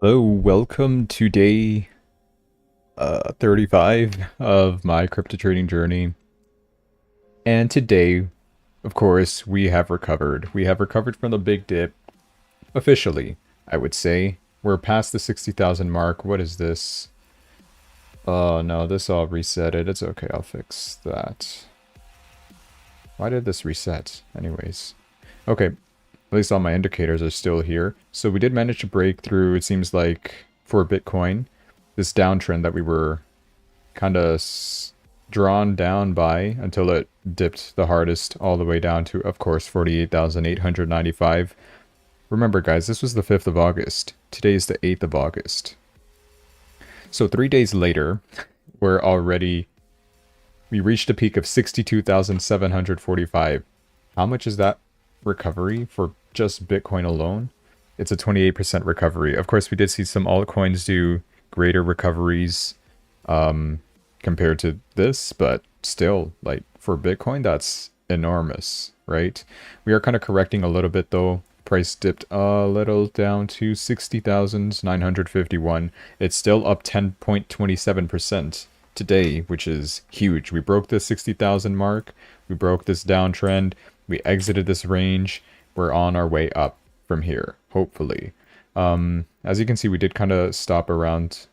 Hello, welcome to day 35 of my crypto trading journey. And today, of course, we have recovered. We have recovered from the big dip officially, I would say. We're past the 60,000 mark. What is this? Oh no, this all resetted. It's okay, I'll fix that. Why did this reset? Anyways. Okay, at least all my indicators are still here. So we did manage to break through, it seems like, for Bitcoin, this downtrend that we were kind of drawn down by until it dipped the hardest all the way down to, of course, 48,895. Remember, guys, this was the 5th of August. Today is the 8th of August. So 3 days later, we reached a peak of 62,745. How much is that recovery for just Bitcoin alone? It's a 28% recovery. Of course, we did see some altcoins do greater recoveries compared to this, but still, like, for Bitcoin, that's enormous, right? We are kind of correcting a little bit, though. Price dipped a little down to 60,951. It's still up 10.27% today, which is huge. We broke the 60,000 mark. We broke this downtrend. We exited this range. We're on our way up from here, hopefully. As you can see, we did kind of stop around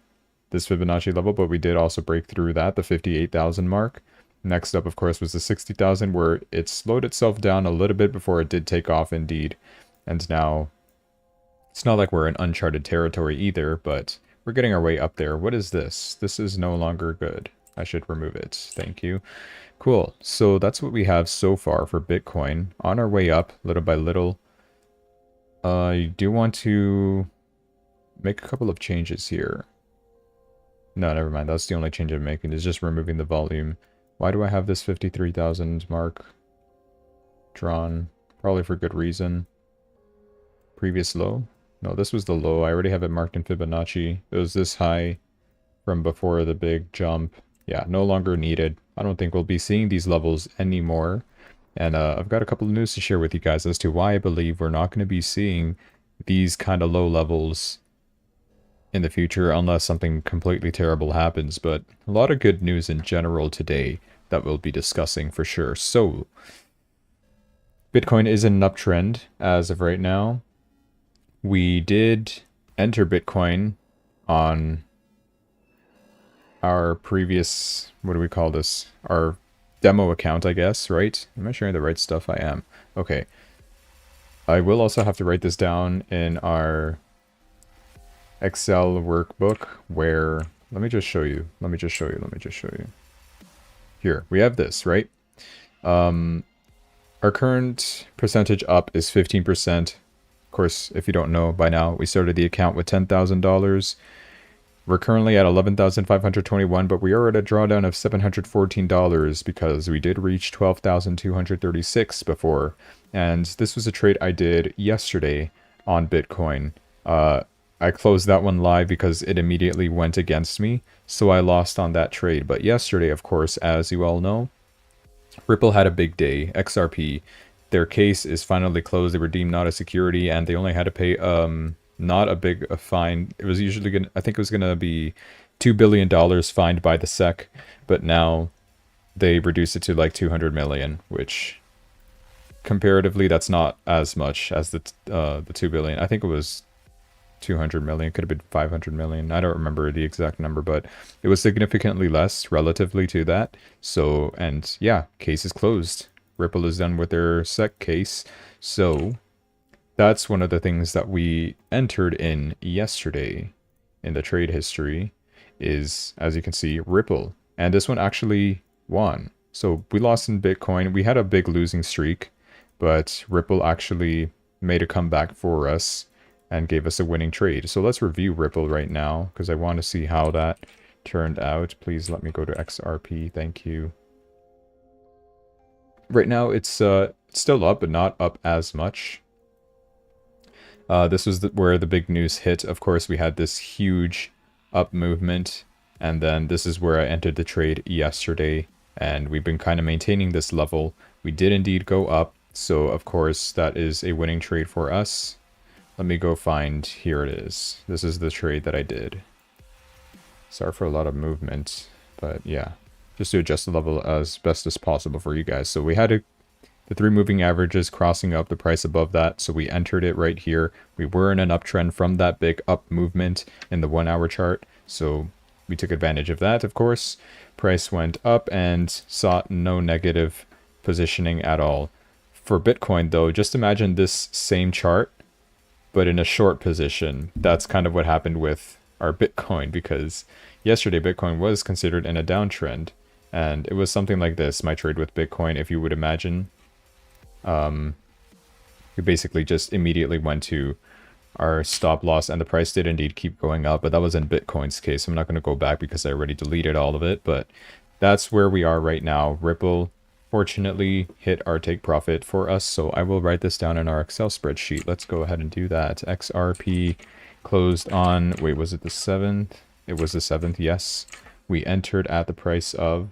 this Fibonacci level, but we did also break through that, the 58,000 mark. Next up, of course, was the 60,000, where it slowed itself down a little bit before it did take off indeed. And now, it's not like we're in uncharted territory either, but we're getting our way up there. What is this? This is no longer good. I should remove it. Thank you. Cool. So that's what we have so far for Bitcoin. On our way up, little by little. I do want to make a couple of changes here. No, never mind. That's the only change I'm making, is just removing the volume. Why do I have this 53,000 mark drawn? Probably for good reason. Previous low? No, this was the low. I already have it marked in Fibonacci. It was this high from before the big jump. Yeah, no longer needed. I don't think we'll be seeing these levels anymore. And I've got a couple of news to share with you guys as to why I believe we're not going to be seeing these kind of low levels in the future unless something completely terrible happens. But a lot of good news in general today that we'll be discussing for sure. So, Bitcoin is in an uptrend as of right now. We did enter Bitcoin on our previous, what do we call this? Our demo account, I guess, right? Am I sharing the right stuff? I am. Okay. I will also have to write this down in our Excel workbook where, let me just show you. Here, we have this, right? Our current percentage up is 15%. Of course, if you don't know by now, we started the account with $10,000. We're currently at $11,521, but we are at a drawdown of $714 because we did reach $12,236 before. And this was a trade I did yesterday on Bitcoin. I closed that one live because it immediately went against me, so I lost on that trade. But yesterday, of course, as you all know, Ripple had a big day. XRP, their case is finally closed. They were deemed not a security, and they only had to pay not a big fine. It was usually gonna, I think it was gonna be $2 billion fined by the SEC, but now they reduced it to like 200 million, which comparatively that's not as much as the 2 billion. I think it was 200 million. It could have been 500 million. I don't remember the exact number, but it was significantly less relatively to that. So, and yeah, case is closed. Ripple is done with their SEC case. So that's one of the things that we entered in yesterday in the trade history is, as you can see, Ripple. And this one actually won. So we lost in Bitcoin. We had a big losing streak, but Ripple actually made a comeback for us and gave us a winning trade. So let's review Ripple right now because I want to see how that turned out. Please let me go to XRP. Thank you. Right now it's still up, but not up as much. This was where the big news hit. Of course, we had this huge up movement, and then this is where I entered the trade yesterday, and we've been kind of maintaining this level. We did indeed go up, so of course that is a winning trade for us. Let me go find, here it is. This is the trade that I did. Sorry for a lot of movement, but yeah. Just to adjust the level as best as possible for you guys. So we had the 3 moving averages crossing up the price above that, so we entered it right here. We were in an uptrend from that big up movement in the 1 hour chart, so we took advantage of that, of course. Price went up and saw no negative positioning at all. For Bitcoin, though, just imagine this same chart, but in a short position. That's kind of what happened with our Bitcoin, because yesterday Bitcoin was considered in a downtrend, and it was something like this, my trade with Bitcoin, if you would imagine. We basically just immediately went to our stop loss, and the price did indeed keep going up, but that was in Bitcoin's case. I'm not going to go back because I already deleted all of it, but that's where we are right now. Ripple fortunately hit our take profit for us, so I will write this down in our Excel spreadsheet. Let's go ahead and do that. XRP closed on, wait, was it the 7th? It was the 7th, yes. We entered at the price of,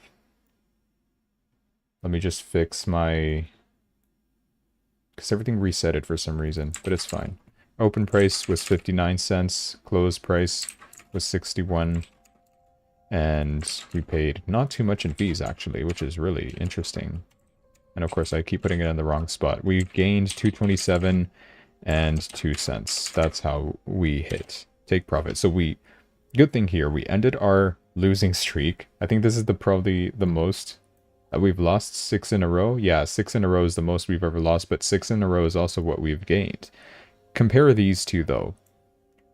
let me just fix my, because everything resetted for some reason, but it's fine. Open price was 59 cents, close price was 61, and we paid not too much in fees actually, which is really interesting. And of course I keep putting it in the wrong spot. We gained 227 and 2 cents. That's how we hit take profit. So good thing here, we ended our losing streak. I think this is probably the most we've lost 6 in a row. Yeah, 6 in a row is the most we've ever lost, but 6 in a row is also what we've gained. Compare these two, though.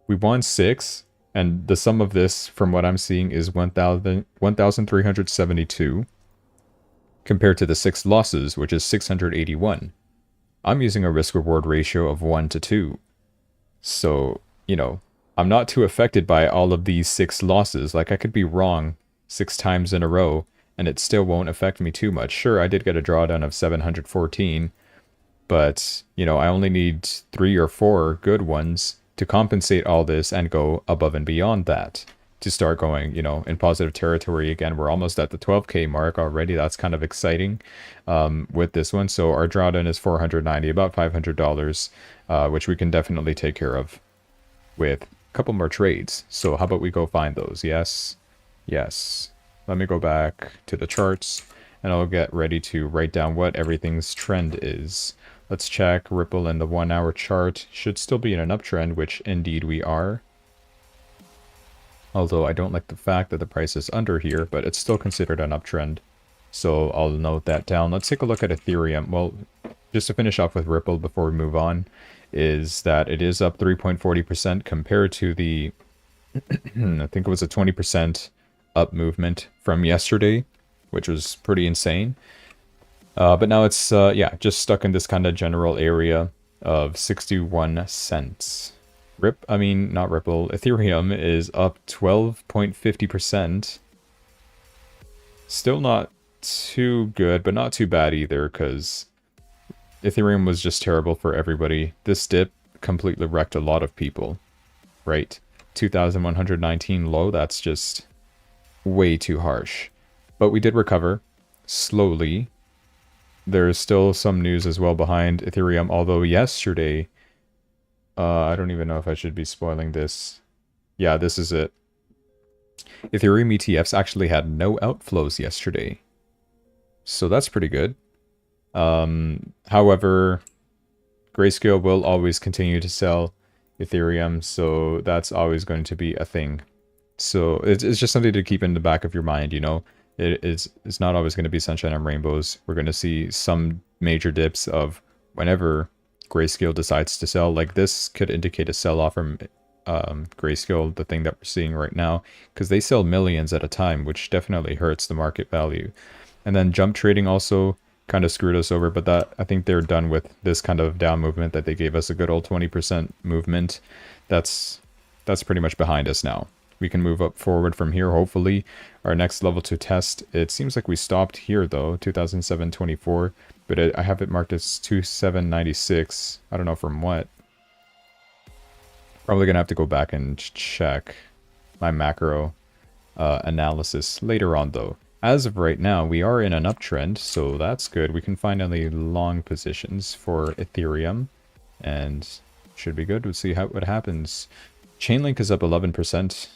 We won 6, and the sum of this, from what I'm seeing, is 1,372, compared to the 6 losses, which is 681. I'm using a risk-reward ratio of 1 to 2. So, you know, I'm not too affected by all of these 6 losses. Like, I could be wrong 6 times in a row, and it still won't affect me too much. Sure, I did get a drawdown of 714, but, you know, I only need 3 or 4 good ones to compensate all this and go above and beyond that to start going, you know, in positive territory again. We're almost at the 12K mark already. That's kind of exciting with this one. So our drawdown is 490, about $500, which we can definitely take care of with a couple more trades. So how about we go find those? Yes. Yes. Let me go back to the charts, and I'll get ready to write down what everything's trend is. Let's check Ripple in the 1 hour chart. Should still be in an uptrend, which indeed we are. Although I don't like the fact that the price is under here, but it's still considered an uptrend. So I'll note that down. Let's take a look at Ethereum. Well, just to finish off with Ripple before we move on, is that it is up 3.40% compared to the, I think it was a 20% up movement from yesterday, which was pretty insane. But now it's, yeah, just stuck in this kind of general area of 61 cents. Not Ripple, Ethereum is up 12.50%. Still not too good, but not too bad either, because Ethereum was just terrible for everybody. This dip completely wrecked a lot of people, right? 2,119 low, that's just way too harsh. But we did recover slowly. There's still some news as well behind Ethereum, although yesterday, I don't even know if I should be spoiling this. Yeah, this is it. Ethereum ETFs actually had no outflows yesterday, so that's pretty good. However, Grayscale will always continue to sell Ethereum, so that's always going to be a thing. So it's just something to keep in the back of your mind, you know. It's not always going to be sunshine and rainbows. We're going to see some major dips of whenever Grayscale decides to sell. Like this could indicate a sell-off from Grayscale, the thing that we're seeing right now, because they sell millions at a time, which definitely hurts the market value. And then jump trading also kind of screwed us over, but that I think they're done with this kind of down movement that they gave us a good old 20% movement. That's pretty much behind us now. We can move up forward from here, hopefully. Our next level to test, it seems like we stopped here though, 2007-24, but I have it marked as 2796. I don't know from what. Probably gonna have to go back and check my macro analysis later on though. As of right now, we are in an uptrend, so that's good. We can find only long positions for Ethereum, and Should be good. We'll see what happens. Chainlink is up 11%.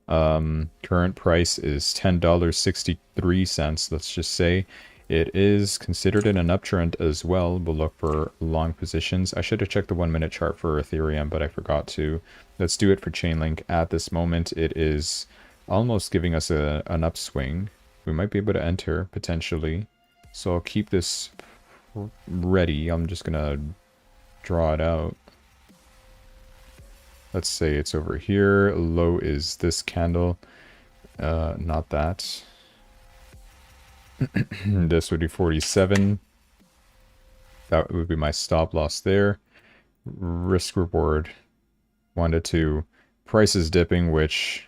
Current price is $10.63. Let's just say it is considered in an uptrend as well. We'll look for long positions. I should have checked the 1 minute chart for Ethereum, but I forgot to. Let's do it for Chainlink. At this moment, it is almost giving us an upswing. We might be able to enter potentially. So I'll keep this ready. I'm just gonna draw it out. Let's say it's over here. Low is this candle. Not that. This would be 47. That would be my stop loss there. Risk reward 1 to 2. Price is dipping, which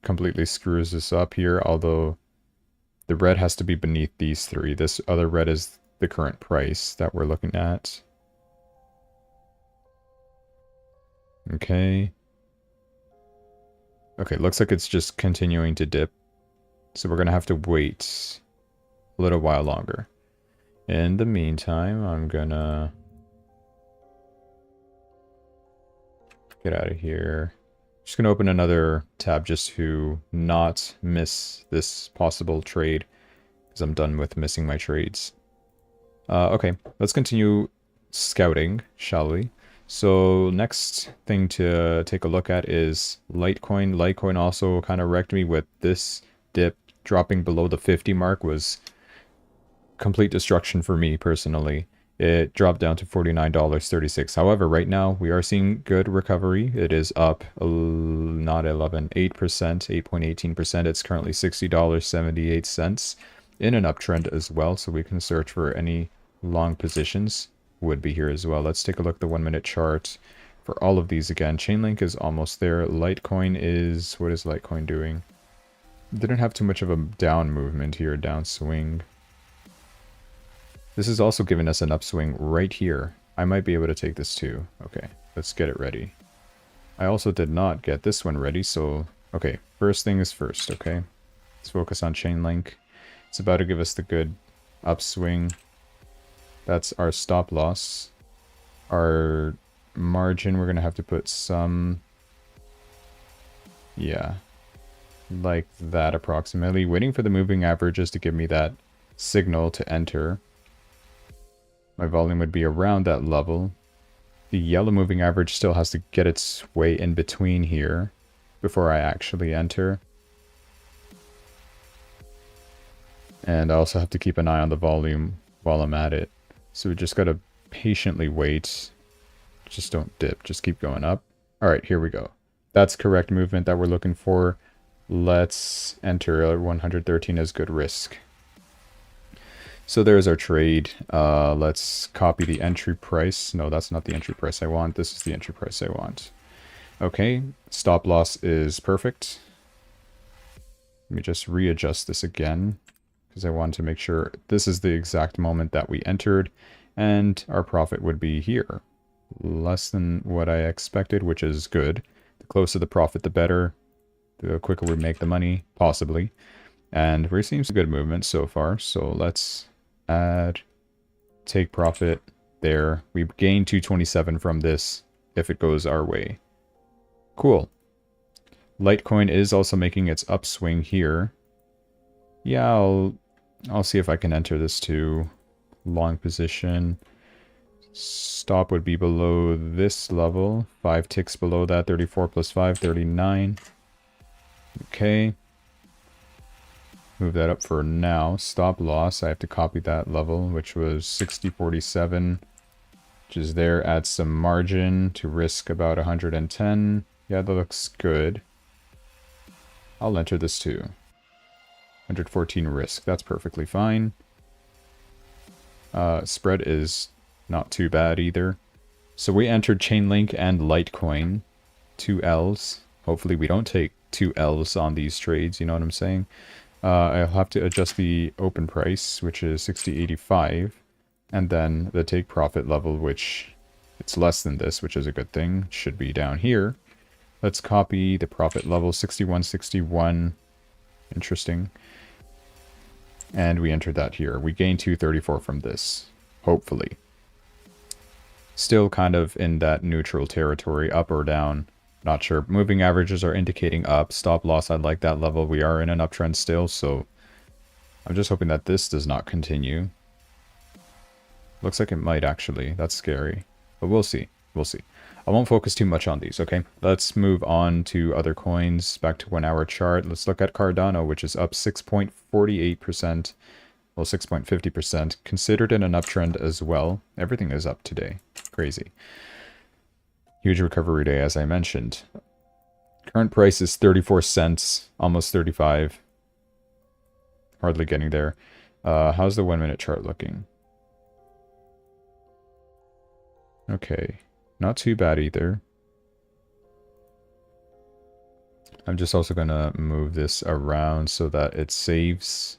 completely screws us up here, although the red has to be beneath these three. This other red is the current price that we're looking at. Okay. Okay, looks like it's just continuing to dip. So we're going to have to wait a little while longer. In the meantime, I'm going to get out of here. Just going to open another tab just to not miss this possible trade, because I'm done with missing my trades. Okay, let's continue scouting, shall we? So next thing to take a look at is Litecoin. Litecoin also kind of wrecked me with this dip. Dropping below the 50 mark was complete destruction for me personally. It dropped down to $49.36. However, right now we are seeing good recovery. It is up not 11, 8%, 8.18%. It's currently $60.78 in an uptrend as well. So we can search for any long positions. Would be here as well. Let's take a look at the 1 minute chart for all of these again. Chainlink is almost there. Litecoin is... what is Litecoin doing? Didn't have too much of a down movement here, downswing. This is also giving us an upswing right here. I might be able to take this too. Okay, let's get it ready. I also did not get this one ready, so... okay, first thing is first, okay? Let's focus on Chainlink. It's about to give us the good upswing. That's our stop loss. Our margin, we're going to have to put some... yeah. Like that approximately. Waiting for the moving averages to give me that signal to enter. My volume would be around that level. The yellow moving average still has to get its way in between here before I actually enter. And I also have to keep an eye on the volume while I'm at it. So we just gotta patiently wait. Just don't dip. Just keep going up. Alright, here we go. That's correct movement that we're looking for. Let's enter 113 as good risk. So there's our trade. Let's copy the entry price. No, that's not the entry price I want. This is the entry price I want. Okay, stop loss is perfect. Let me just readjust this again, because I want to make sure this is the exact moment that we entered, and our profit would be here. Less than what I expected, which is good. The closer the profit, the better. The quicker we make the money, possibly. And we're seeing some good movement so far, so let's add, take profit there. We gain 227 from this if it goes our way. Cool. Litecoin is also making its upswing here. Yeah, I'll see if I can enter this too. Long position. Stop would be below this level. 5 ticks below that. 34 plus 5, 39. Okay. Move that up for now. Stop loss. I have to copy that level, which was 60.47, which is there. Add some margin to risk about 110. Yeah, that looks good. I'll enter this too. 114 risk. That's perfectly fine. Spread is not too bad either. So we entered Chainlink and Litecoin. 2 L's. Hopefully we don't take 2 L's on these trades, you know what I'm saying? I'll have to adjust the open price, which is 60.85, and then the take profit level, which it's less than this, which is a good thing. Should be down here. Let's copy the profit level, 61.61. Interesting. And we entered that here. We gained 234 from this, hopefully. Still kind of in that neutral territory, up or down. Not sure. Moving averages are indicating up. Stop loss, I like that level. We are in an uptrend still, so I'm just hoping that this does not continue. Looks like it might actually. That's scary. But we'll see. We'll see. I won't focus too much on these, okay? Let's move on to other coins. Back to 1 hour chart. Let's look at Cardano, which is up 6.48%. Well, 6.50%. Considered in an uptrend as well. Everything is up today. Crazy. Huge recovery day, as I mentioned. Current price is 34 cents. Almost 35. Hardly getting there. How's the 1 minute chart looking? Okay. Not too bad either. I'm just also going to move this around so that it saves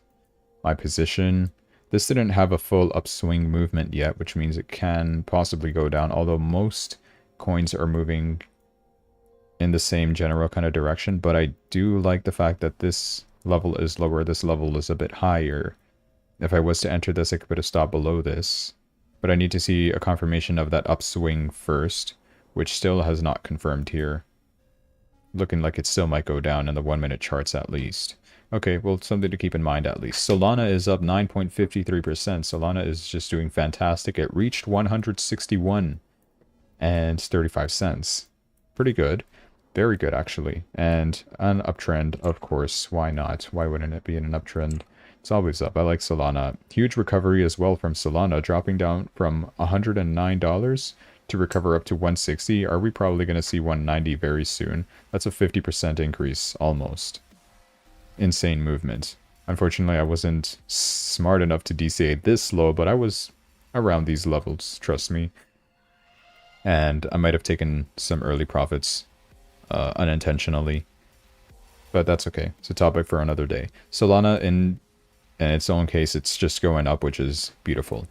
my position. This didn't have a full upswing movement yet, which means it can possibly go down, although most coins are moving in the same general kind of direction. But I do like the fact that this level is lower, this level is a bit higher. If I was to enter this, I could put a stop below this. But I need to see a confirmation of that upswing first, which still has not confirmed here. Looking like it still might go down in the 1 minute charts at least. Okay, well, something to keep in mind at least. Solana is up 9.53%. Solana is just doing fantastic. It reached 161 and 35 cents. Pretty good. Very good, actually. And an uptrend, of course. Why not? Why wouldn't it be in an uptrend? It's always up. I like Solana. Huge recovery as well from Solana, dropping down from $109 to recover up to 160. Are we probably going to see 190 very soon? That's a 50% increase, almost. Insane movement. Unfortunately, I wasn't smart enough to DCA this low, but I was around these levels, trust me. And I might have taken some early profits unintentionally. But that's okay. It's a topic for another day. Solana, in its own case, it's just going up, which is beautiful.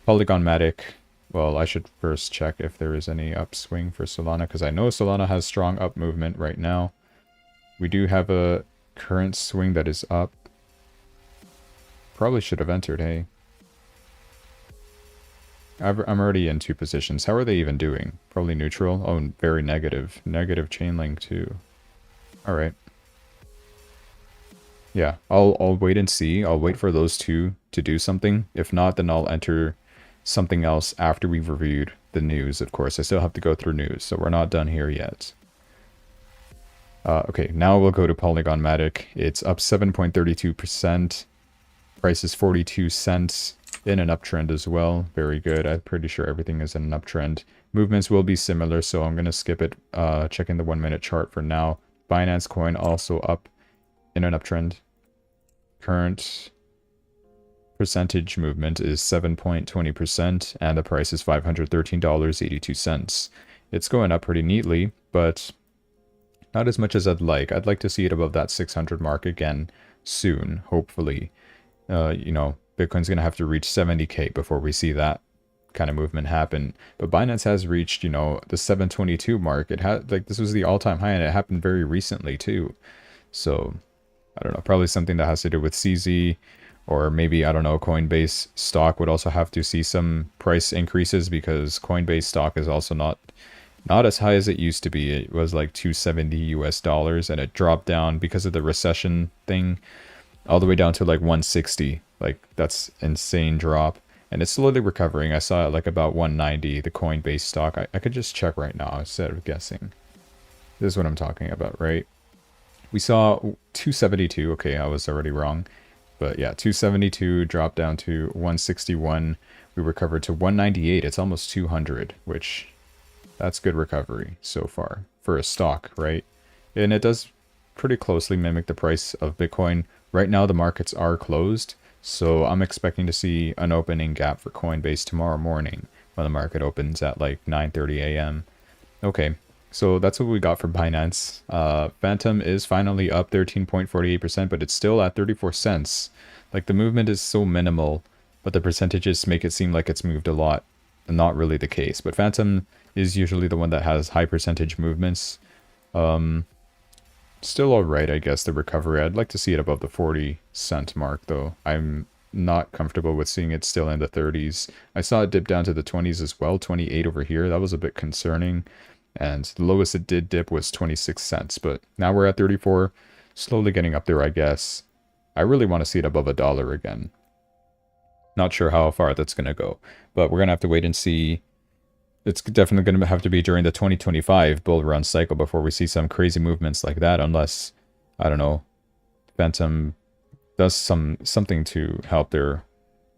Polygon-matic. Well, I should first check if there is any upswing for Solana, because I know Solana has strong up movement right now. We do have a current swing that is up. Probably should have entered, hey. I'm already in 2 positions. How are they even doing? Probably neutral. Oh, very negative. Negative chain link too. Alright. Yeah, I'll wait and see. I'll wait for those two to do something. If not, then I'll enter something else after we've reviewed the news, of course. I still have to go through news, so we're not done here yet. Okay, now we'll go to Polygon-matic. It's up 7.32%. Price is 42 cents. In an uptrend as well. Very good. I'm pretty sure everything is in an uptrend. Movements will be similar, so I'm going to skip it. Checking the 1 minute chart for now. Binance coin also up in an uptrend. Current percentage movement is 7.20%, and the price is $513.82. It's going up pretty neatly, but not as much as I'd like. I'd like to see it above that 600 mark again soon, hopefully. You know, Bitcoin's going to have to reach 70k before we see that kind of movement happen. But Binance has reached, you know, the 722 mark. It had, like, this was the all-time high, and it happened very recently too. So, I don't know, probably something that has to do with CZ, or maybe, I don't know, Coinbase stock would also have to see some price increases, because Coinbase stock is also not as high as it used to be. It was like $270 US, and it dropped down because of the recession thing all the way down to like 160. Like, that's insane drop. And it's slowly recovering. I saw it like about 190, the Coinbase stock. I could just check right now instead of guessing. This is what I'm talking about, right? We saw 272. Okay, I was already wrong. But yeah, 272 dropped down to 161. We recovered to 198. It's almost 200, which that's good recovery so far for a stock, right? And it does pretty closely mimic the price of Bitcoin. Right now, the markets are closed. So I'm expecting to see an opening gap for Coinbase tomorrow morning when the market opens at like 9:30 a.m. Okay, so that's what we got for Binance. Phantom is finally up 13.48%, but it's still at 34 cents. Like, the movement is so minimal, but the percentages make it seem like it's moved a lot. Not really the case, but Phantom is usually the one that has high percentage movements. Still alright, I guess, the recovery. I'd like to see it above the 40 cent mark, though. I'm not comfortable with seeing it still in the 30s. I saw it dip down to the 20s as well, 28 over here. That was a bit concerning. And the lowest it did dip was 26 cents. But now we're at 34, slowly getting up there, I guess. I really want to see it above $1 again. Not sure how far that's going to go, but we're going to have to wait and see. It's definitely going to have to be during the 2025 bull run cycle before we see some crazy movements like that, unless, I don't know, Phantom does something to help their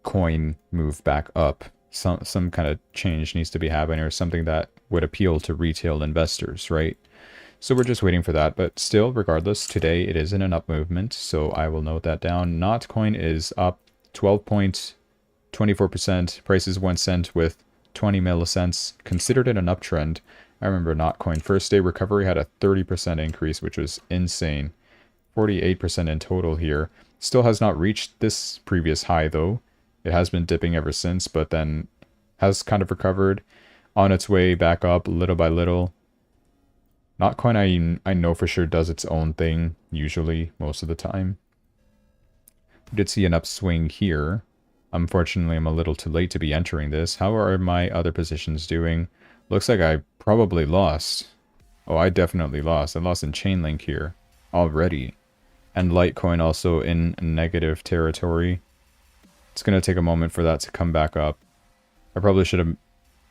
coin move back up. Some kind of change needs to be happening, or something that would appeal to retail investors, right? So we're just waiting for that, but still, regardless, today it is in an up movement, so I will note that down. Notcoin is up 12.24%, price is 1 cent with 20 millicents, considered it an uptrend. I remember Notcoin first day recovery had a 30% increase, which was insane. 48% in total here. Still has not reached this previous high though. It has been dipping ever since, but then has kind of recovered on its way back up little by little. Notcoin I know for sure does its own thing, usually, most of the time. We did see an upswing here. Unfortunately, I'm a little too late to be entering this. How are my other positions doing? Looks like I probably lost. Oh, I definitely lost. I lost in Chainlink here already. And Litecoin also in negative territory. It's going to take a moment for that to come back up. I probably should have...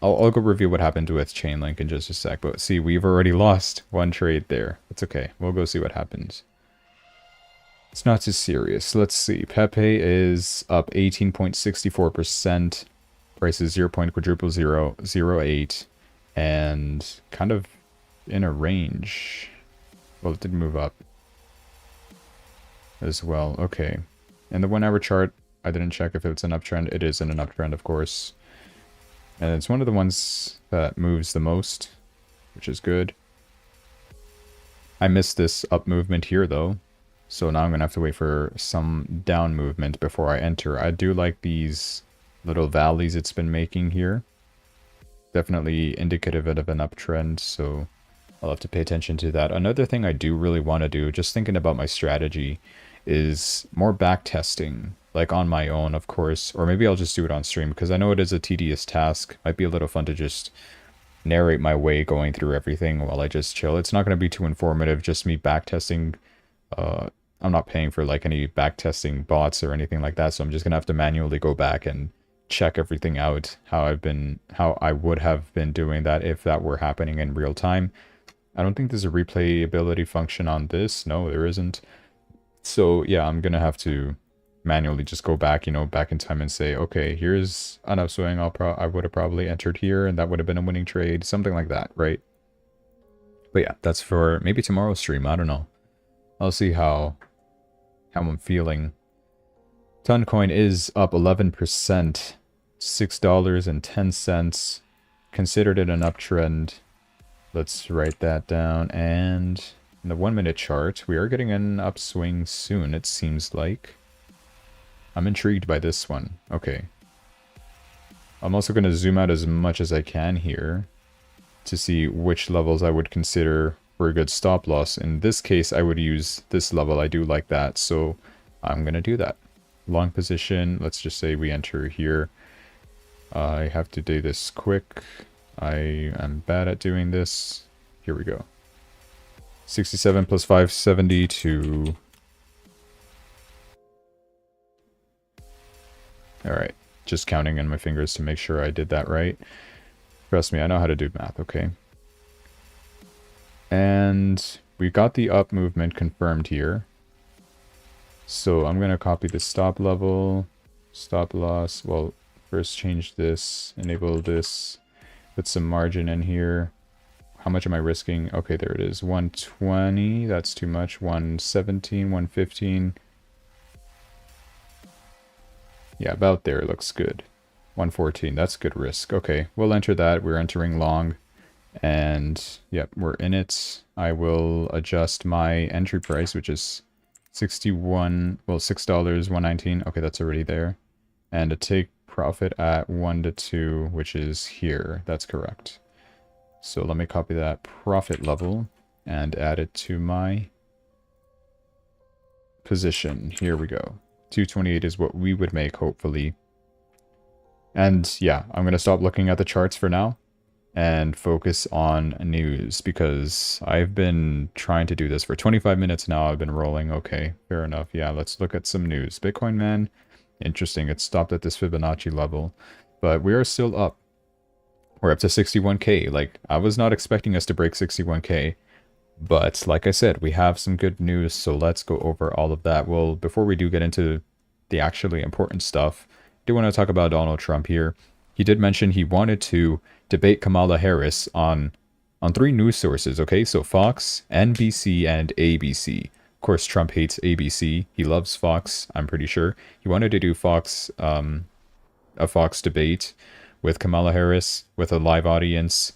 I'll go review what happened with Chainlink in just a sec. But see, we've already lost one trade there. It's okay. We'll go see what happens. It's not too serious. Let's see. Pepe is up 18.64%. Price is 0.0008. And kind of in a range. Well, it did move up as well. Okay. And the 1 hour chart, I didn't check if it's an uptrend. It is in an uptrend, of course. And it's one of the ones that moves the most, which is good. I missed this up movement here, though. So now I'm going to have to wait for some down movement before I enter. I do like these little valleys it's been making here. Definitely indicative of an uptrend, so I'll have to pay attention to that. Another thing I do really want to do, just thinking about my strategy, is more back testing. Like on my own, of course, or maybe I'll just do it on stream, because I know it is a tedious task. Might be a little fun to just narrate my way going through everything while I just chill. It's not going to be too informative, just me backtesting. I'm not paying for like any backtesting bots or anything like that, so I'm just going to have to manually go back and check everything out, how I would have been doing that if that were happening in real time. I don't think there's a replayability function on this. No, there isn't. So yeah, I'm going to have to manually just go back, back in time and say, okay, here's an upswing. I would have probably entered here and that would have been a winning trade, something like that, right? But yeah, that's for maybe tomorrow's stream. I don't know. I'll see how I'm feeling. Toncoin is up 11%, $6.10. Considered it an uptrend. Let's write that down. And in the 1 minute chart, we are getting an upswing soon, it seems like. I'm intrigued by this one. Okay. I'm also going to zoom out as much as I can here to see which levels I would consider for a good stop loss. In this case, I would use this level. I do like that, so I'm going to do that. Long position, let's just say we enter here. I have to do this quick. I am bad at doing this. Here we go. 67 plus 572. Alright, just counting in my fingers to make sure I did that right. Trust me, I know how to do math, okay? And we got the up movement confirmed here. So I'm going to copy the stop level, stop loss. Well, first change this, enable this, put some margin in here. How much am I risking? Okay, there it is. 120, that's too much. 117, 115. Yeah, about there looks good. 114, that's good risk. Okay, we'll enter that. We're entering long. And yep, we're in it. I will adjust my entry price, which is 61, well, $6, 119. Okay, that's already there. And a take profit at 1 to 2, which is here. That's correct. So let me copy that profit level and add it to my position. Here we go. 228 is what we would make, hopefully. And yeah, I'm going to stop looking at the charts for now and focus on news because I've been trying to do this for 25 minutes now. I've been rolling. Okay, fair enough. Yeah, let's look at some news. Bitcoin Man, interesting. It stopped at this Fibonacci level, but we are still up. We're up to 61K. Like, I was not expecting us to break 61K. But like I said, we have some good news, so let's go over all of that. Well, before we do get into the actually important stuff, I do want to talk about Donald Trump here. He did mention he wanted to debate Kamala Harris on 3 news sources, okay? So Fox, NBC, and ABC. Of course, Trump hates ABC. He loves Fox, I'm pretty sure. He wanted to do Fox, a Fox debate with Kamala Harris with a live audience.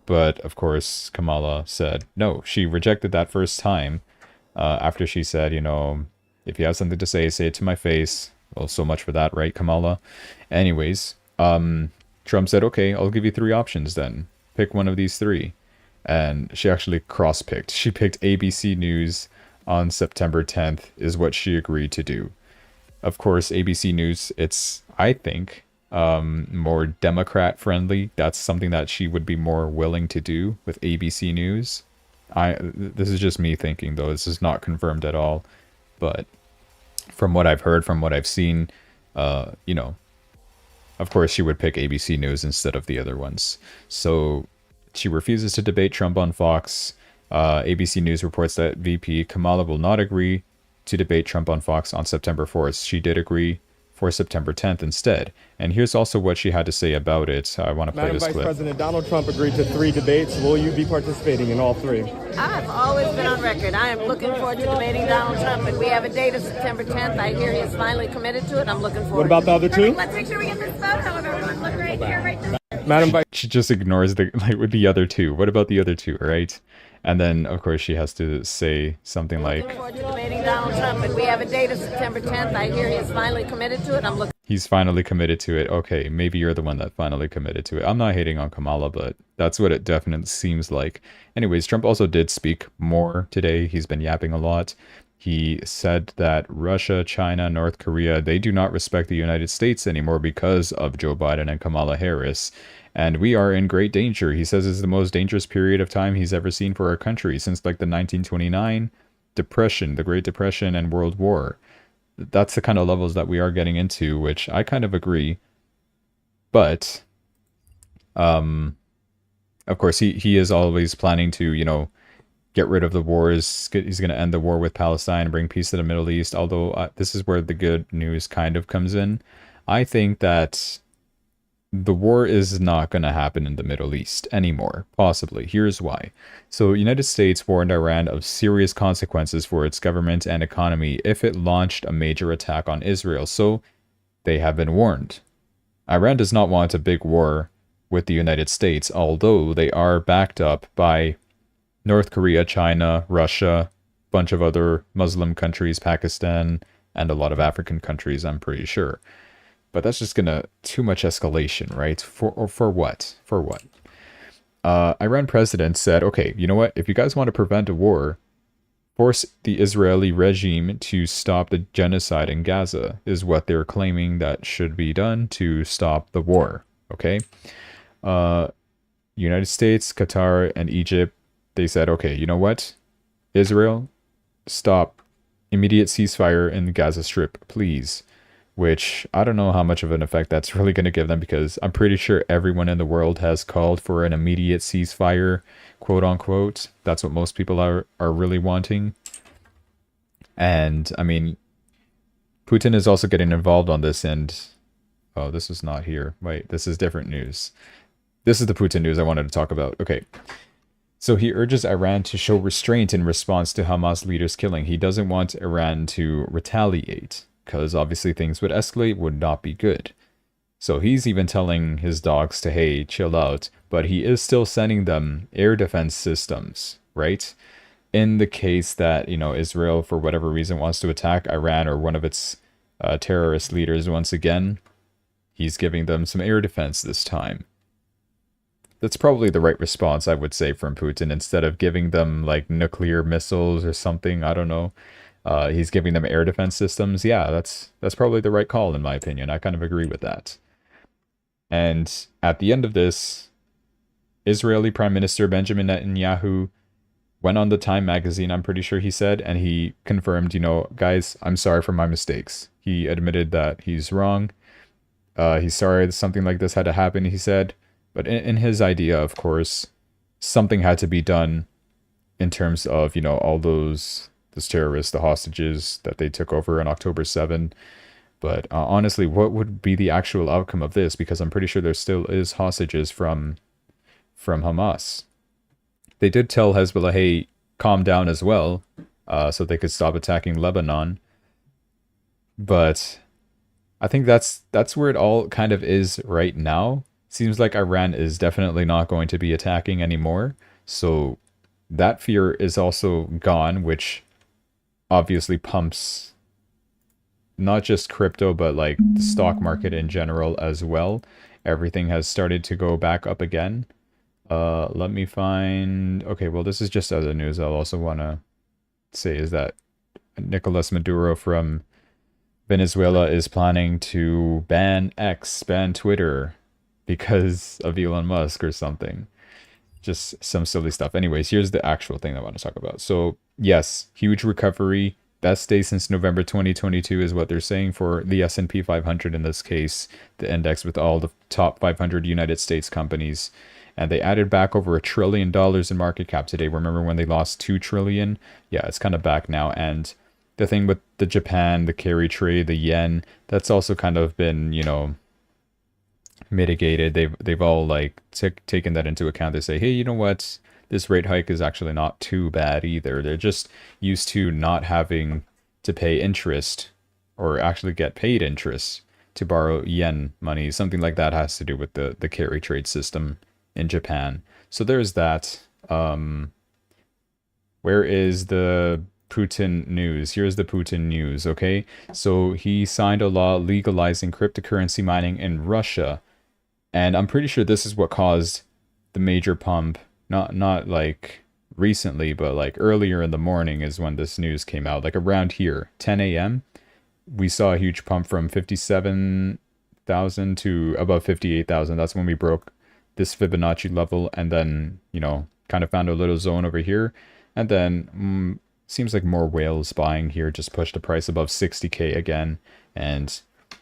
But, of course, Kamala said no. She rejected that first time after she said, you know, if you have something to say it to my face. Well, so much for that, right, Kamala? Anyways, Trump said, okay, I'll give you 3 options then. Pick one of these 3. And she actually cross-picked. She picked ABC News on September 10th is what she agreed to do. Of course, ABC News, it's, I think, more Democrat friendly. That's something that she would be more willing to do with ABC News. This is just me thinking, though. This is not confirmed at all. But from what I've heard, from what I've seen, you know, of course she would pick ABC News instead of the other ones. So she refuses to debate Trump on Fox. ABC News reports that VP Kamala will not agree to debate Trump on Fox on September 4th. She did agree for September 10th instead. And here's also what she had to say about it. I want to play this clip. Madam Vice President, Donald Trump agreed to 3 debates. Will you be participating in all 3? I've always been on record. I am looking forward to debating Donald Trump, and we have a date of September 10th. I hear he's finally committed to it. I'm looking forward. What about the other 2? Let's make sure we get this photo of everyone. Look right here, right there. Madam Vice She just ignores the, like, with the other 2. What about the other 2, right? And then, of course, she has to say something like, Looking forward to debating Donald Trump, and we have a date of September 10th. I hear he's finally committed to it. I'm looking. he's finally committed to it. Okay, maybe you're the one that finally committed to it. I'm not hating on Kamala, but that's what it definitely seems like. Anyways, Trump also did speak more today. He's been yapping a lot. He said that Russia, China, North Korea, they do not respect the United States anymore because of Joe Biden and Kamala Harris. And we are in great danger. He says it's the most dangerous period of time he's ever seen for our country since like the 1929 Depression, the Great Depression, and World War. That's the kind of levels that we are getting into, which I kind of agree. But, of course, he is always planning to, you know, get rid of the wars. He's going to end the war with Palestine and bring peace to the Middle East. Although this is where the good news kind of comes in. I think that the war is not going to happen in the Middle East anymore, possibly. Here's why. So, United States warned Iran of serious consequences for its government and economy if it launched a major attack on Israel. So, they have been warned. Iran does not want a big war with the United States, although they are backed up by North Korea, China, Russia, a bunch of other Muslim countries, Pakistan, and a lot of African countries, I'm pretty sure. But that's just gonna too much escalation, right? For what? For what? Iran president said, okay, you know what? If you guys want to prevent a war, force the Israeli regime to stop the genocide in Gaza is what they're claiming that should be done to stop the war. Okay. United States, Qatar, and Egypt, they said, okay, you know what? Israel, stop immediate ceasefire in the Gaza Strip, please. Which I don't know how much of an effect that's really going to give them, because I'm pretty sure everyone in the world has called for an immediate ceasefire, quote unquote. That's what most people are really wanting. And I mean, Putin is also getting involved on this, and oh, this is not here. Wait, this is different news. This is the Putin news I wanted to talk about. Okay. So he urges Iran to show restraint in response to Hamas leaders' killing. He doesn't want Iran to retaliate, because obviously things would escalate, would not be good. So he's even telling his dogs to, hey, chill out. But he is still sending them air defense systems, right? In the case that, you know, Israel, for whatever reason, wants to attack Iran or one of its terrorist leaders once again, he's giving them some air defense this time. That's probably the right response, I would say, from Putin, instead of giving them, like, nuclear missiles or something. I don't know. He's giving them air defense systems. Yeah, that's probably the right call in my opinion. I kind of agree with that. And at the end of this, Israeli Prime Minister Benjamin Netanyahu went on the Time magazine, I'm pretty sure he said, and he confirmed, guys, I'm sorry for my mistakes. He admitted that he's wrong. He's sorry that something like this had to happen, he said. But in his idea, of course, something had to be done in terms of, all those terrorists, the hostages that they took over on October 7. But honestly, what would be the actual outcome of this? Because I'm pretty sure there still is hostages from Hamas. They did tell Hezbollah, hey, calm down as well, so they could stop attacking Lebanon. But I think that's where it all kind of is right now. Seems like Iran is definitely not going to be attacking anymore. So that fear is also gone, which obviously pumps not just crypto, but like the stock market in general as well. Everything has started to go back up again. Let me find... Okay, well, this is just other news I'll also want to say is that Nicolas Maduro from Venezuela is planning to ban Twitter, because of Elon Musk or something. Just some silly stuff. Anyways, here's the actual thing I want to talk about. So, yes, huge recovery. Best day since November 2022 is what they're saying for the S&P 500 in this case, the index with all the top 500 United States companies. And they added back over $1 trillion in market cap today. Remember when they lost $2 trillion? Yeah, it's kind of back now. And the thing with the Japan, the carry trade, the yen, that's also kind of been, mitigated. They've all like taken that into account. They say, hey, you know what? This rate hike is actually not too bad either. They're just used to not having to pay interest or actually get paid interest to borrow yen money. Something like that has to do with the carry trade system in Japan. So there's that. Where is the Putin news? Here's the Putin news, okay? So he signed a law legalizing cryptocurrency mining in Russia. And I'm pretty sure this is what caused the major pump. Not like recently, but like earlier in the morning is when this news came out. Like around here, 10 a.m., we saw a huge pump from 57,000 to above 58,000. That's when we broke this Fibonacci level and then, kind of found a little zone over here. And then seems like more whales buying here just pushed the price above 60K again. And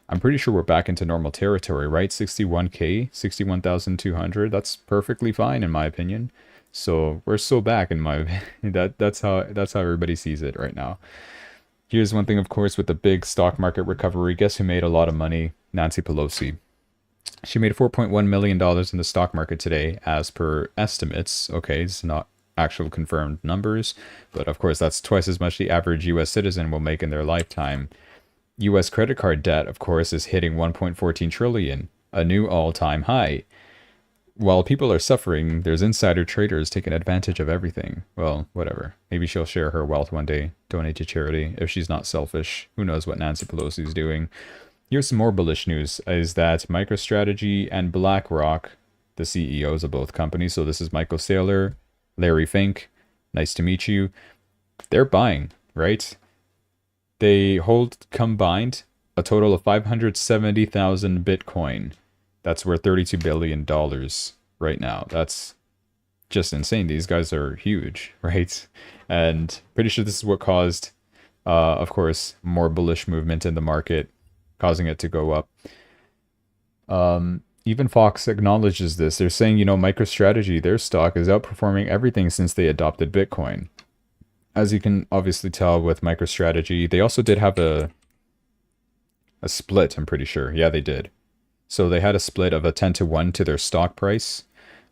I'm pretty sure we're back into normal territory, right? 61K, 61,200. That's perfectly fine in my opinion. So we're so back in my opinion. That's how everybody sees it right now. Here's one thing, of course, with the big stock market recovery. Guess who made a lot of money? Nancy Pelosi. She made $4.1 million in the stock market today, as per estimates. Okay, it's not actual confirmed numbers, but of course that's twice as much the average US citizen will make in their lifetime. US credit card debt, of course, is hitting 1.14 trillion, a new all-time high. While people are suffering, there's insider traders taking advantage of everything. Well, whatever. Maybe she'll share her wealth one day, donate to charity, if she's not selfish. Who knows what Nancy Pelosi's doing. Here's some more bullish news, is that MicroStrategy and BlackRock, the CEOs of both companies, so this is Michael Saylor, Larry Fink, nice to meet you, they're buying, right? They hold combined a total of 570,000 Bitcoin. That's worth $32 billion right now. That's just insane. These guys are huge, right? And pretty sure this is what caused, of course, more bullish movement in the market, causing it to go up. Even Fox acknowledges this. They're saying, MicroStrategy, their stock is outperforming everything since they adopted Bitcoin. As you can obviously tell with MicroStrategy, they also did have a split, I'm pretty sure. Yeah, they did. So they had a split of a 10-to-1 to their stock price,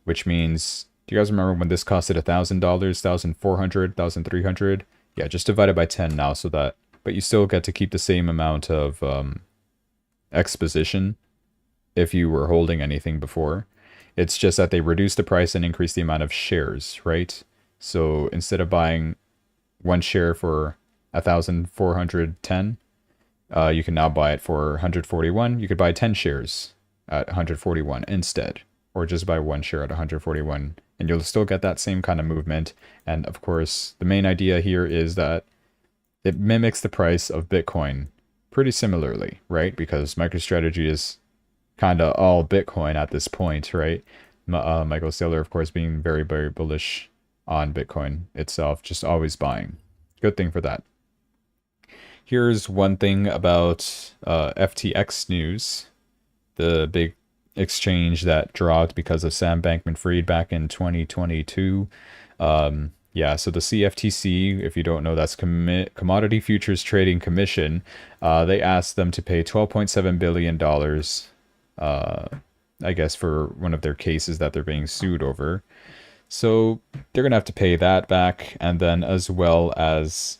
which means, do you guys remember when this costed $1,000, $1,400, $1,300? Yeah, just divide it by 10 now so that, but you still get to keep the same amount of exposition if you were holding anything before. It's just that they reduced the price and increased the amount of shares, right? So instead of buying one share for 1,410, you can now buy it for 141. You could buy 10 shares at 141 instead, or just buy one share at 141, and you'll still get that same kind of movement. And of course, the main idea here is that it mimics the price of Bitcoin pretty similarly, right? Because MicroStrategy is kind of all Bitcoin at this point, right? Michael Saylor, of course, being very, very bullish on Bitcoin itself, just always buying. Good thing for that. Here's one thing about FTX news, the big exchange that dropped because of Sam Bankman-Fried back in 2022. Yeah, so the CFTC, if you don't know, that's Commodity Futures Trading Commission. They asked them to pay $12.7 billion, I guess, for one of their cases that they're being sued over. So they're going to have to pay that back, and then as well as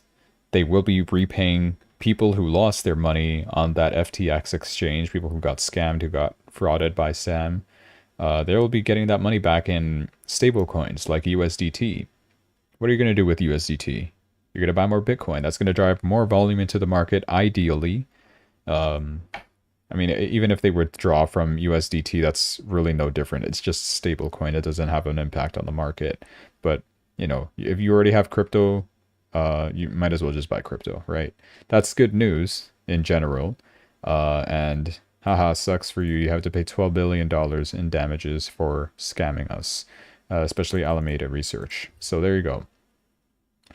they will be repaying people who lost their money on that FTX exchange, people who got scammed, who got frauded by Sam. They will be getting that money back in stable coins like USDT. What are you going to do with USDT? You're going to buy more Bitcoin. That's going to drive more volume into the market, ideally. I mean, even if they withdraw from USDT, that's really no different. It's just stable coin. It doesn't have an impact on the market. But, you know, if you already have crypto, you might as well just buy crypto, right? That's good news in general. And haha, sucks for you. You have to pay $12 billion in damages for scamming us, especially Alameda Research. So there you go.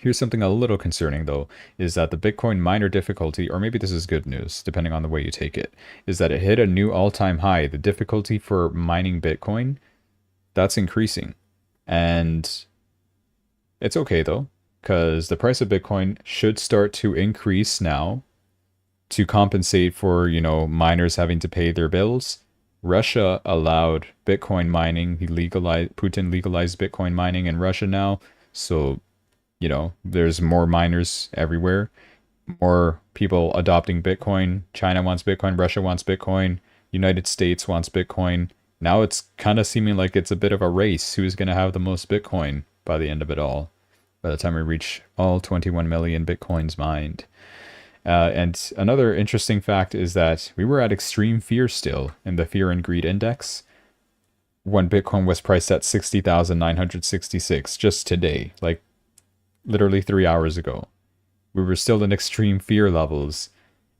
Here's something a little concerning, though, is that the Bitcoin miner difficulty, or maybe this is good news, depending on the way you take it, is that it hit a new all-time high. The difficulty for mining Bitcoin, that's increasing. And it's okay, though, because the price of Bitcoin should start to increase now to compensate for, you know, miners having to pay their bills. Russia allowed Bitcoin mining. Putin legalized Bitcoin mining in Russia now. So, you know, there's more miners everywhere. More people adopting Bitcoin. China wants Bitcoin. Russia wants Bitcoin. United States wants Bitcoin. Now it's kind of seeming like it's a bit of a race. Who's going to have the most Bitcoin by the end of it all? By the time we reach all 21 million Bitcoins mined. And another interesting fact is that we were at extreme fear still in the Fear and Greed Index when Bitcoin was priced at 60,966 just today, like literally 3 hours ago. We were still in extreme fear levels.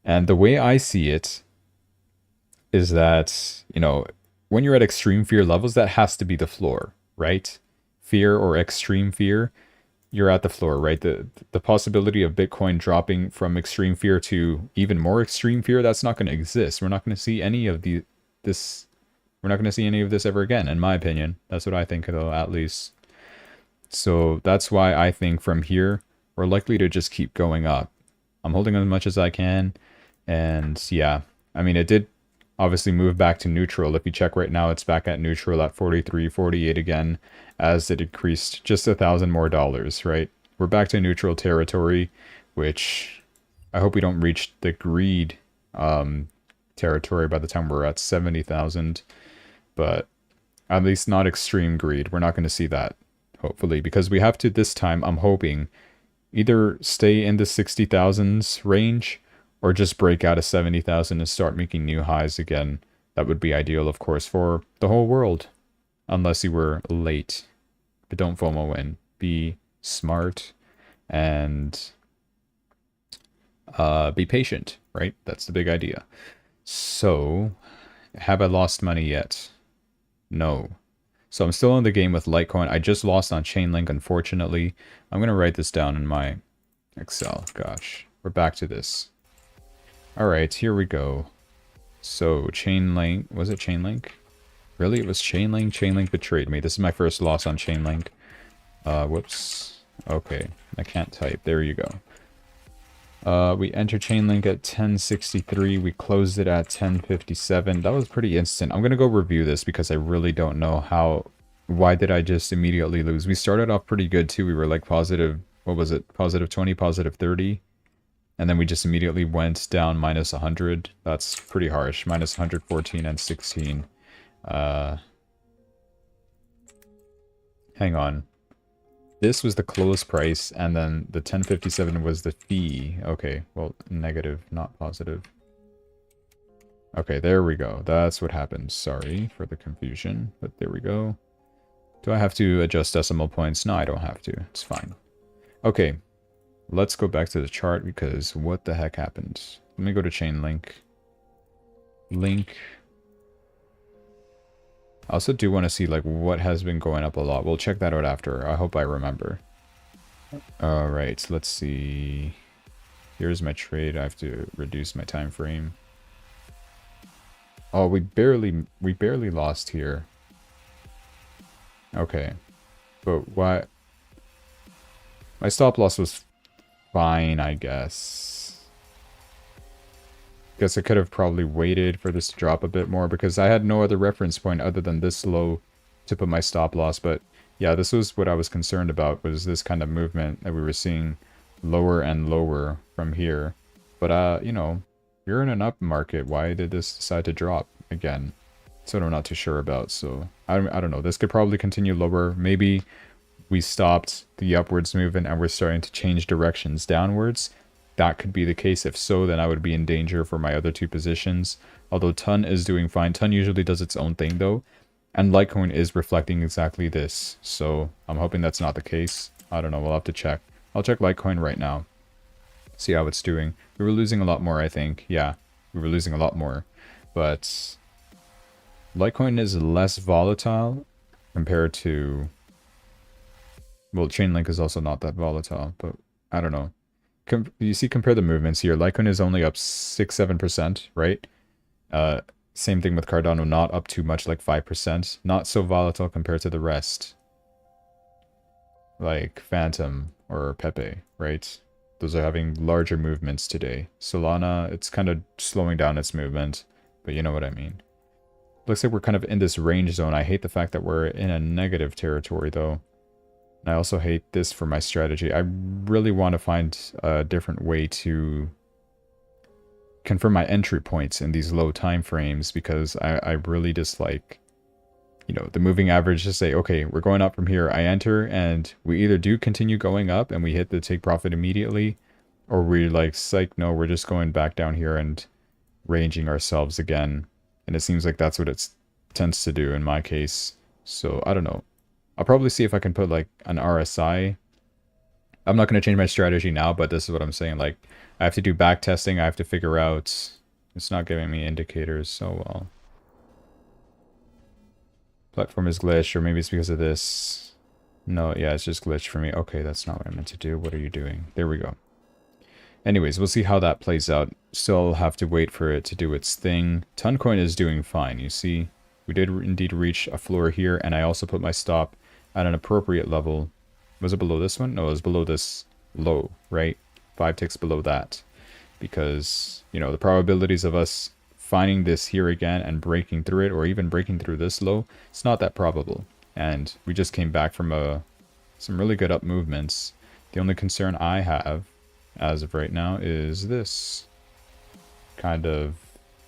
And the way I see it is that, you know, when you're at extreme fear levels, that has to be the floor, right? Fear or extreme fear, you're at the floor, right? The possibility of Bitcoin dropping from extreme fear to even more extreme fear, that's not going to exist. We're not going to see any of this. We're not going to see any of this ever again, in my opinion. That's what I think, though, at least. So that's why I think from here, we're likely to just keep going up. I'm holding as much as I can. And yeah, I mean, it did obviously move back to neutral. If you check right now, it's back at neutral at 43.48 again, as it increased just $1,000 more, right? We're back to neutral territory, which I hope we don't reach the greed territory by the time we're at 70,000, but at least not extreme greed. We're not going to see that, hopefully, because we have to this time, I'm hoping, either stay in the 60,000s range or just break out of 70,000 and start making new highs again. That would be ideal, of course, for the whole world. Unless you were late. But don't FOMO in. Be smart and be patient, right? That's the big idea. So, have I lost money yet? No. So I'm still in the game with Litecoin. I just lost on Chainlink, unfortunately. I'm going to write this down in my Excel. Gosh, we're back to this. All right, here we go. So Chainlink, was it Chainlink? Really, it was Chainlink? Chainlink betrayed me. This is my first loss on Chainlink. Whoops. Okay, I can't type. There you go. We entered Chainlink at 1063. We closed it at 1057. That was pretty instant. I'm going to go review this because I really don't know how... Why did I just immediately lose? We started off pretty good too. We were like positive... What was it? Positive 20, positive 30. And then we just immediately went down minus 100. That's pretty harsh. Minus 114 and 16. Hang on. This was the close price, and then the 1057 was the fee. Okay, well, negative, not positive. Okay, there we go. That's what happened. Sorry for the confusion, but there we go. Do I have to adjust decimal points? No, I don't have to. It's fine. Okay. Let's go back to the chart because what the heck happened? Let me go to chain link. Link. I also do want to see like what has been going up a lot. We'll check that out after. I hope I remember. Alright, let's see. Here's my trade. I have to reduce my time frame. Oh, we barely lost here. Okay. But why? My stop loss was fine, I guess. Guess I could have probably waited for this to drop a bit more because I had no other reference point other than this low to put my stop loss. But yeah, this was what I was concerned about, was this kind of movement that we were seeing lower and lower from here. But, you know, you're in an up market. Why did this decide to drop again? So I'm not too sure about. So I don't know. This could probably continue lower. Maybe we stopped the upwards movement and we're starting to change directions downwards. That could be the case. If so, then I would be in danger for my other two positions. Although Ton is doing fine. Ton usually does its own thing though. And Litecoin is reflecting exactly this. So I'm hoping that's not the case. I don't know. We'll have to check. I'll check Litecoin right now. See how it's doing. We were losing a lot more, I think. Yeah, we were losing a lot more. But Litecoin is less volatile compared to... Well, Chainlink is also not that volatile, but I don't know. You see, compare the movements here. Litecoin is only up 6-7%, right? Same thing with Cardano, not up too much, like 5%. Not so volatile compared to the rest. Like Phantom or Pepe, right? Those are having larger movements today. Solana, it's kind of slowing down its movement, but you know what I mean. Looks like we're kind of in this range zone. I hate the fact that we're in a negative territory, though. And I also hate this for my strategy. I really want to find a different way to confirm my entry points in these low time frames, because I really dislike, you know, the moving average to say, okay, we're going up from here. I enter and we either do continue going up and we hit the take profit immediately, or we like, psych, no, we're just going back down here and ranging ourselves again. And it seems like that's what it tends to do in my case. So I don't know. I'll probably see if I can put like an RSI. I'm not going to change my strategy now, but this is what I'm saying. Like, I have to do back testing. I have to figure out. It's not giving me indicators so well. Platform is glitched, or maybe it's because of this. No, yeah, it's just glitched for me. Okay, that's not what I meant to do. What are you doing? There we go. Anyways, we'll see how that plays out. Still have to wait for it to do its thing. Toncoin is doing fine, you see. We did indeed reach a floor here, and I also put my stop at an appropriate level. Was it below this one? No, it was below this low, right? 5 ticks below that. Because, you know, the probabilities of us finding this here again and breaking through it, or even breaking through this low, it's not that probable. And we just came back from some really good up movements. The only concern I have, as of right now, is this kind of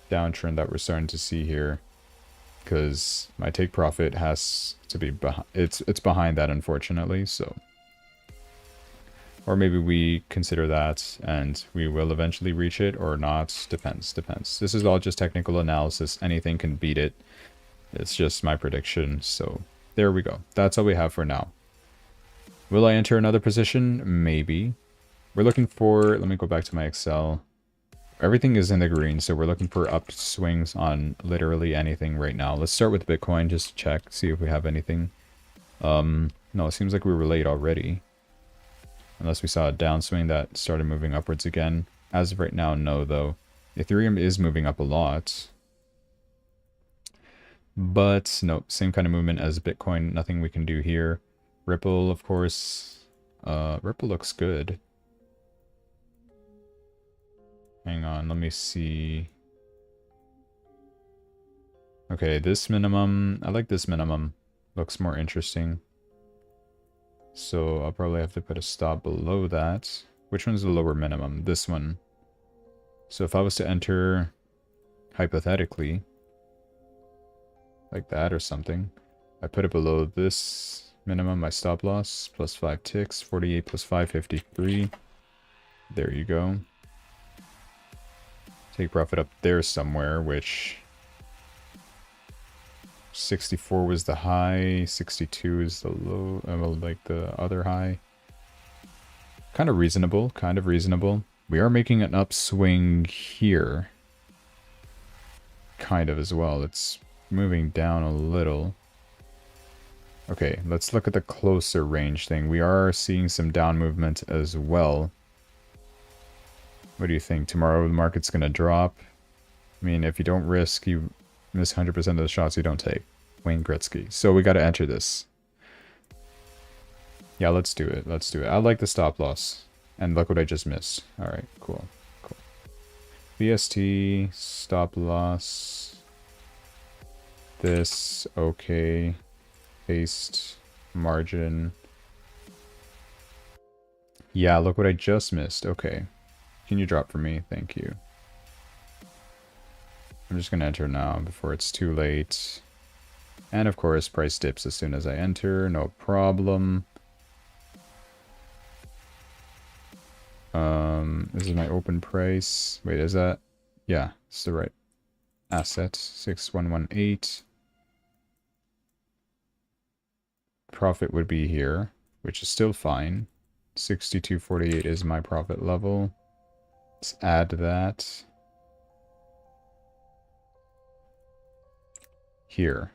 downtrend that we're starting to see here. Because my take profit has to be behind. It's behind that, unfortunately. So, or maybe we consider that and we will eventually reach it or not. Depends. This is all just technical analysis. Anything can beat it. It's just my prediction. So there we go. That's all we have for now. Will I enter another position? Maybe. We're looking for. Let me go back to my Excel. Everything is in the green, so we're looking for upswings on literally anything right now. Let's start with Bitcoin, just to check, see if we have anything. No, it seems like we were late already. Unless we saw a downswing that started moving upwards again. As of right now, no, though. Ethereum is moving up a lot. But, no, same kind of movement as Bitcoin. Nothing we can do here. Ripple, of course. Ripple looks good. Hang on, let me see. Okay, this minimum, I like this minimum. Looks more interesting. So I'll probably have to put a stop below that. Which one's the lower minimum? This one. So if I was to enter, hypothetically, like that or something, I put it below this minimum, my stop loss, plus 5 ticks, 48 plus 5, 53. There you go. Take profit up there somewhere, which 64 was the high, 62 is the low, well, like the other high. Kind of reasonable, kind of reasonable. We are making an upswing here. Kind of as well. It's moving down a little. Okay, let's look at the closer range thing. We are seeing some down movement as well. What do you think? Tomorrow the market's going to drop? I mean, if you don't risk, you miss 100% of the shots you don't take. Wayne Gretzky. So we got to enter this. Yeah, let's do it. Let's do it. I like the stop loss. And look what I just missed. Alright, cool. Cool. VST, stop loss. This, okay. Paste, margin. Yeah, look what I just missed. Okay. Can you drop for me? Thank you. I'm just going to enter now before it's too late. And of course, price dips as soon as I enter. No problem. This is my open price. Wait, is that? Yeah, it's the right asset. 6118. Profit would be here, which is still fine. 62.48 is my profit level. Let's add that here.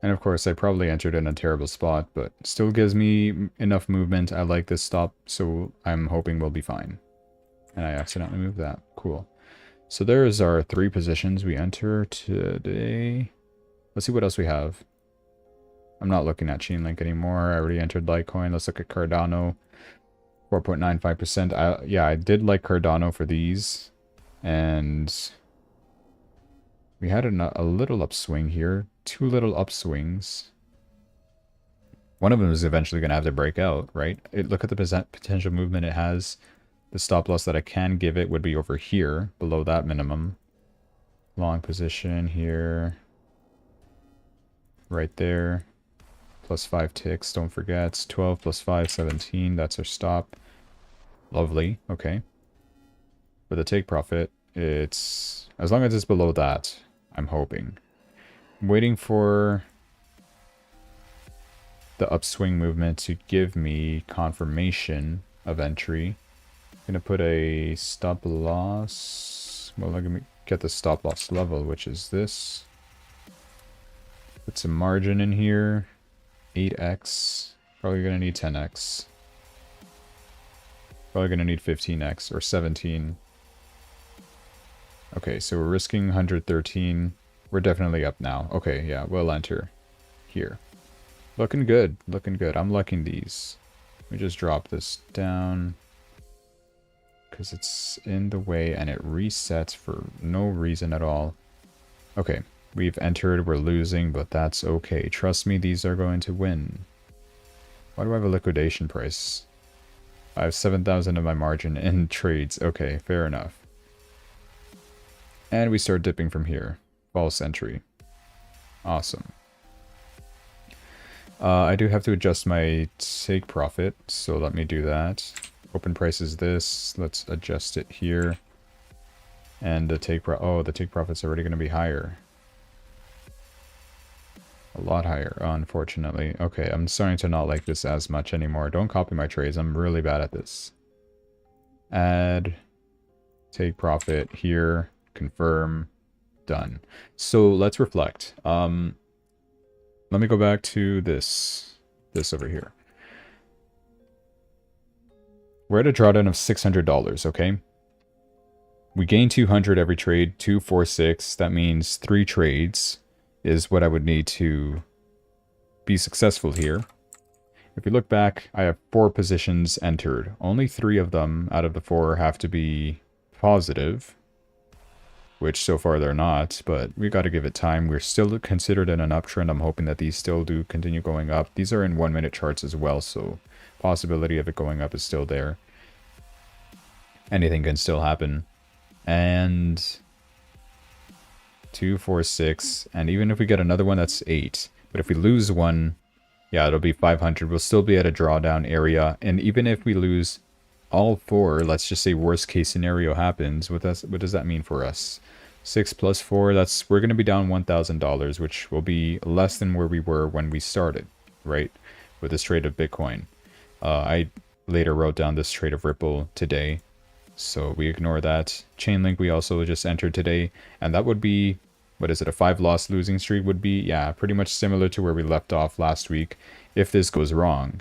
And of course, I probably entered in a terrible spot, but still gives me enough movement. I like this stop, so I'm hoping we'll be fine. And I accidentally moved that. Cool. So there's our 3 positions we enter today. Let's see what else we have. I'm not looking at Chainlink anymore. I already entered Litecoin. Let's look at Cardano. 4.95%. Yeah, I did like Cardano for these. And we had a little upswing here. 2 little upswings. One of them is eventually going to have to break out, right? Look at the potential movement it has. The stop loss that I can give it would be over here, below that minimum. Long position here. Right there. Plus 5 ticks, don't forget. 12 plus 5, 17. That's our stop. Lovely. Okay. For the take profit, it's... as long as it's below that, I'm hoping. I'm waiting for the upswing movement to give me confirmation of entry. I'm going to put a stop loss. Well, let me get the stop loss level, which is this. Put some margin in here. 8x. Probably going to need 10x. Probably going to need 15x or 17. Okay, so we're risking 113. We're definitely up now. Okay, yeah, we'll enter here. Looking good. Looking good. I'm liking these. Let me just drop this down. Because it's in the way and it resets for no reason at all. Okay. We've entered, we're losing, but that's okay. Trust me, these are going to win. Why do I have a liquidation price? I have 7,000 of my margin in trades. Okay, fair enough. And we start dipping from here. False entry. Awesome. I do have to adjust my take profit, so let me do that. Open price is this. Let's adjust it here. And the take profit's already going to be higher. A lot higher, unfortunately. Okay, I'm starting to not like this as much anymore. Don't copy my trades. I'm really bad at this. Add. Take profit here. Confirm. Done. So let's reflect. Let me go back to this over here. We're at a drawdown of $600, okay? We gain 200 every trade, 246. That means 3 trades is what I would need to be successful here. If you look back, I have 4 positions entered. Only 3 of them out of the 4 have to be positive, which so far they're not, but we got to give it time. We're still considered in an uptrend. I'm hoping that these still do continue going up. These are in 1-minute charts as well, so possibility of it going up is still there. Anything can still happen. And 2, 4, 6, and even if we get another one, that's 8. But if we lose one, yeah, it'll be 500. We'll still be at a drawdown area. And even if we lose all 4, let's just say worst case scenario happens, what does that mean for us? 6 plus 4, we're going to be down $1,000, which will be less than where we were when we started, right? With this trade of Bitcoin. I later wrote down this trade of Ripple today, so we ignore that. Chainlink we also just entered today, and that would be, what is it, a 5-loss losing streak would be? Yeah, pretty much similar to where we left off last week if this goes wrong.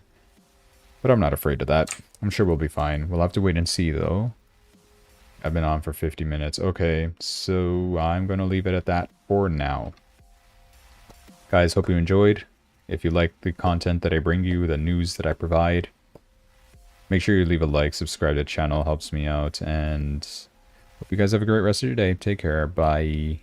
But I'm not afraid of that. I'm sure we'll be fine. We'll have to wait and see, though. I've been on for 50 minutes. Okay, so I'm going to leave it at that for now. Guys, hope you enjoyed. If you like the content that I bring you, the news that I provide, make sure you leave a like, subscribe to the channel, helps me out, and hope you guys have a great rest of your day. Take care. Bye.